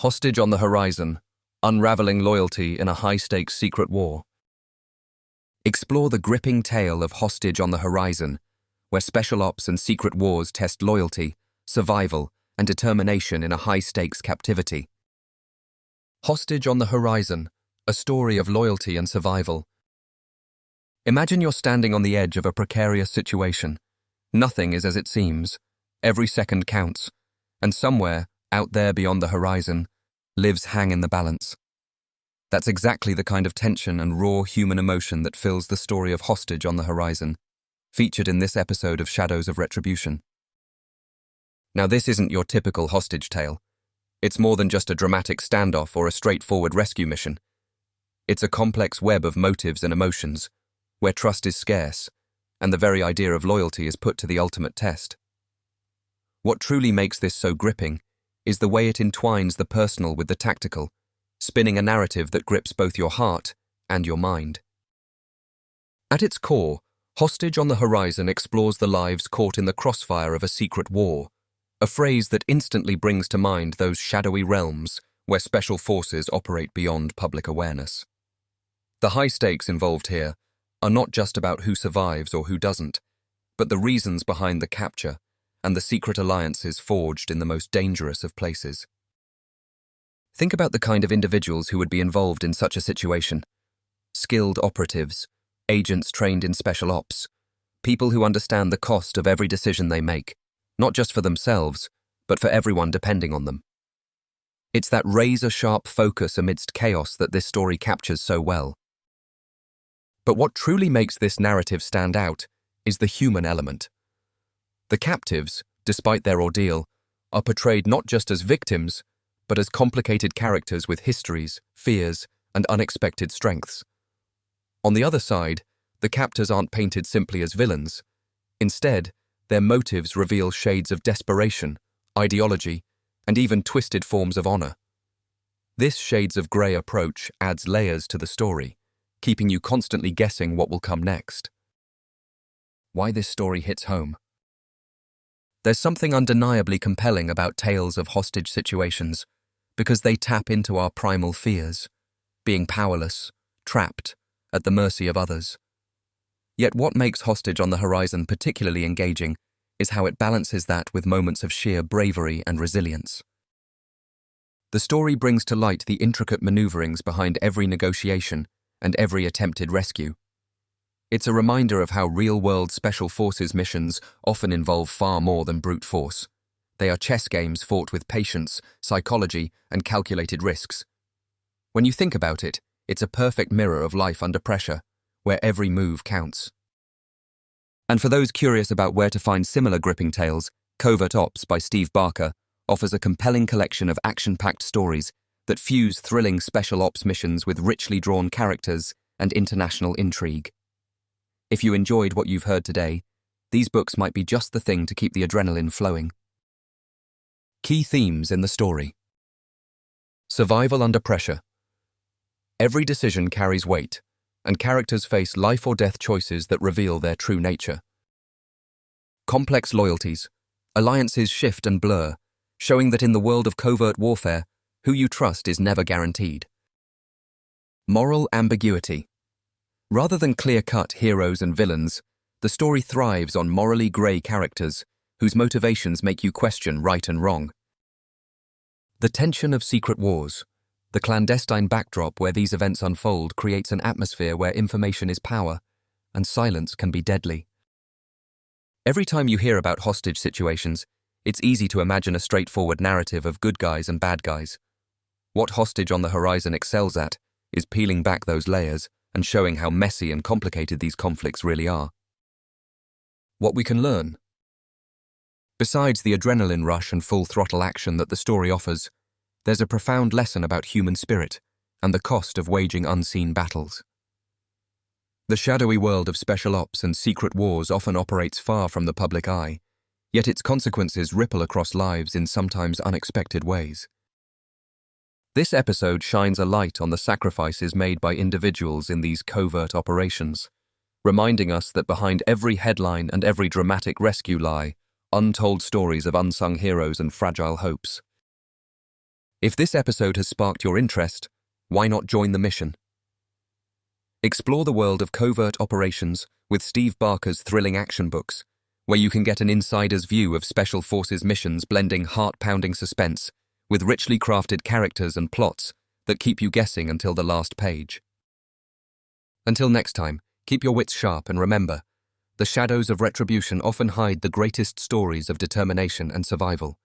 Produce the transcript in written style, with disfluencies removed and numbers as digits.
Hostage on the horizon, unraveling loyalty in a high-stakes secret war. Explore the gripping tale of Hostage on the Horizon, where special ops and secret wars test loyalty, survival, and determination in a high-stakes captivity. Hostage on the Horizon, a story of loyalty and survival. Imagine you're standing on the edge of a precarious situation. Nothing is as it seems. Every second counts, and somewhere, out there beyond the horizon, lives hang in the balance. That's exactly the kind of tension and raw human emotion that fills the story of Hostage on the Horizon, featured in this episode of Shadows of Retribution. Now, this isn't your typical hostage tale. It's more than just a dramatic standoff or a straightforward rescue mission. It's a complex web of motives and emotions, where trust is scarce, and the very idea of loyalty is put to the ultimate test. What truly makes this so gripping is the way it entwines the personal with the tactical, spinning a narrative that grips both your heart and your mind. At its core, Hostage on the Horizon explores the lives caught in the crossfire of a secret war, a phrase that instantly brings to mind those shadowy realms where special forces operate beyond public awareness. The high stakes involved here are not just about who survives or who doesn't, but the reasons behind the capture and the secret alliances forged in the most dangerous of places. Think about the kind of individuals who would be involved in such a situation. Skilled operatives, agents trained in special ops, people who understand the cost of every decision they make, not just for themselves, but for everyone depending on them. It's that razor-sharp focus amidst chaos that this story captures so well. But what truly makes this narrative stand out is the human element. The captives, despite their ordeal, are portrayed not just as victims, but as complicated characters with histories, fears, and unexpected strengths. On the other side, the captors aren't painted simply as villains. Instead, their motives reveal shades of desperation, ideology, and even twisted forms of honor. This shades of grey approach adds layers to the story, keeping you constantly guessing what will come next. Why this story hits home? There's something undeniably compelling about tales of hostage situations, because they tap into our primal fears, being powerless, trapped, at the mercy of others. Yet what makes Hostage on the Horizon particularly engaging is how it balances that with moments of sheer bravery and resilience. The story brings to light the intricate maneuverings behind every negotiation and every attempted rescue. It's a reminder of how real-world special forces missions often involve far more than brute force. They are chess games fought with patience, psychology, and calculated risks. When you think about it, it's a perfect mirror of life under pressure, where every move counts. And for those curious about where to find similar gripping tales, Covert Ops by Steve Barker offers a compelling collection of action-packed stories that fuse thrilling special ops missions with richly drawn characters and international intrigue. If you enjoyed what you've heard today, these books might be just the thing to keep the adrenaline flowing. Key themes in the story. Survival under pressure. Every decision carries weight, and characters face life or death choices that reveal their true nature. Complex loyalties. Alliances shift and blur, showing that in the world of covert warfare, who you trust is never guaranteed. Moral ambiguity. Rather than clear-cut heroes and villains, the story thrives on morally grey characters whose motivations make you question right and wrong. The tension of secret wars. The clandestine backdrop where these events unfold creates an atmosphere where information is power, and silence can be deadly. Every time you hear about hostage situations, it's easy to imagine a straightforward narrative of good guys and bad guys. What Hostage on the Horizon excels at is peeling back those layers and showing how messy and complicated these conflicts really are. What we can learn. Besides the adrenaline rush and full-throttle action that the story offers, there's a profound lesson about human spirit and the cost of waging unseen battles. The shadowy world of special ops and secret wars often operates far from the public eye, yet its consequences ripple across lives in sometimes unexpected ways. This episode shines a light on the sacrifices made by individuals in these covert operations, reminding us that behind every headline and every dramatic rescue lie untold stories of unsung heroes and fragile hopes. If this episode has sparked your interest, why not join the mission? Explore the world of covert operations with Steve Barker's thrilling action books, where you can get an insider's view of Special Forces missions blending heart-pounding suspense with richly crafted characters and plots that keep you guessing until the last page. Until next time, keep your wits sharp and remember, the shadows of retribution often hide the greatest stories of determination and survival.